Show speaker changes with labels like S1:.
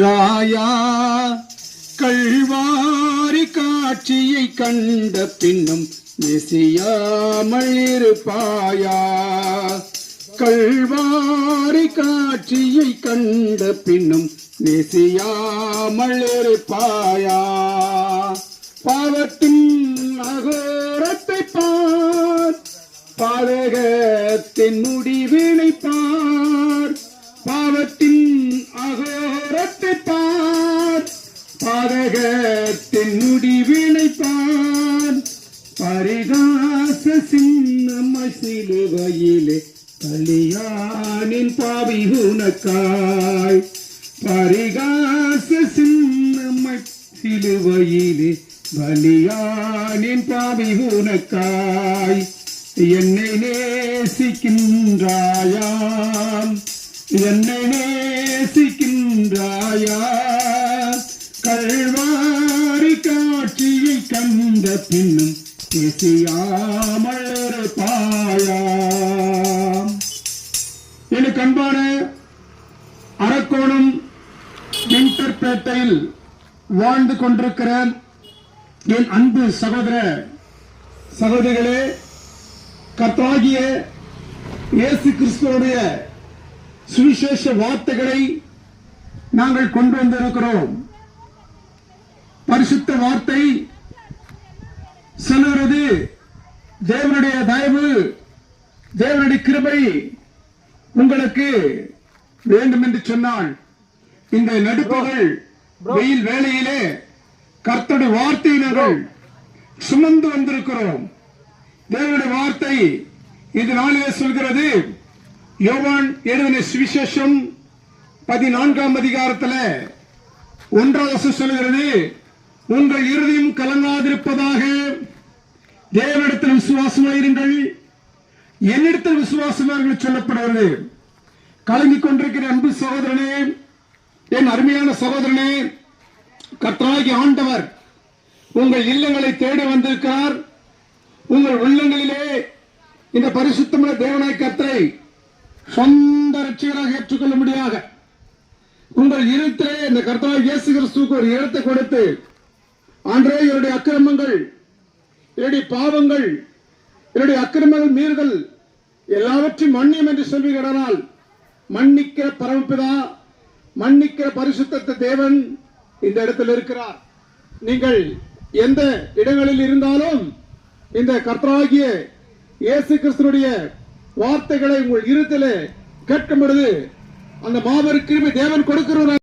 S1: ராயா கல்வாரி காட்சியை கண்ட பின்னும் நெசியாமல் இருப்பாயா. கல்வாரி காட்சியை கண்ட பின்னும் நெசியாமல் இருப்பாயா. பாவத்தின் அகோரத்தை பார், பாதகத்தின் முடிவினை பார். பாவத்தின் அகோரத்தை பார், பாதகத்தின் முடிவினை பார். பரிகாச சின்னமாய் சிலுவையிலே பலியானின் பாவி உனக்காய். பரிகாச சின்னமாய் சிலுவையிலே பலியானின் பாவி உனக்காய். என்னை நேசிக்கின்றாயாம், என்னை நேசிக்கின்றாயா. கல்வாரி காட்சியை கண்ட பின்னும் பேசியாமல் இருப்பாயா. எனக்கு அன்பான அரக்கோணம் வெங்கட்பேட்டையில் வாழ்ந்து கொண்டிருக்கிற என் அன்பு சகோதர சகோதரிகளே, கர்த்தராகிய இயேசு கிறிஸ்துவுடைய சுவிசேஷ வார்த்தைகளை நாங்கள் கொண்டு வந்திருக்கிறோம். பரிசுத்த வார்த்தை சொல்லுகிறது, தேவனுடைய தயவு, தேவனுடைய கிருபை உங்களுக்கு வேண்டும் என்று சொன்னால் இந்த நடுப்பகல் வெயில் வேளையிலே கர்த்தருடைய வார்த்தையை நாங்கள் சுமந்து வந்திருக்கிறோம். தேவனுடைய வார்த்தை இந்த நாளிலே சொல்கிறது, யோவான் எழுதின சுவிசேஷம் 14ஆம் அதிகாரத்தில் 1 சொல்கிறது, உங்கள் இருதயம் கலங்காதிருப்பதாக தேவனிடத்தில் விசுவாசமாயிருங்கள், என்னிடத்தில் விசுவாசமாயிருங்கள் சொல்லப்படுகிறது. கலங்கிக் கொண்டிருக்கிற அன்பு சகோதரனே, என் அருமையான சகோதரனே, கர்த்தராகிய ஆண்டவர் உங்கள் இல்லங்களை தேடி வந்திருக்கிறார். உங்கள் உள்ளங்களிலே இந்த பரிசுத்தமுள்ள தேவனாய் கர்த்தரை சொந்த ரட்சகராக ஏற்றுக்கொள்ள முடியாக உங்கள் இருத்திலே இந்த கர்த்தராகிய இயேசு கிறிஸ்துவுக்கு ஒரு இடத்தை கொடுத்து, ஆண்டவரே, என்னுடைய அக்கிரமங்கள், என்னுடைய பாவங்கள், என்னுடைய அக்கிரமங்கள் மீறுதல் எல்லாவற்றையும் மன்னியும் என்று சொல்வீர்களானால், மன்னிக்கிற பரமபிதா, மன்னிக்கிற பரிசுத்த தேவன் இந்த இடத்தில் இருக்கிறார். நீங்கள் எந்த இடங்களில் இருந்தாலும் இந்த கர்த்தராகிய இயேசு கிறிஸ்துவுடைய வார்த்தைகளை உங்கள் இருதயத்திலே கேட்கும் பொழுது அந்த மாபெரும் கிருபை தேவன் கொடுக்கிறவர்.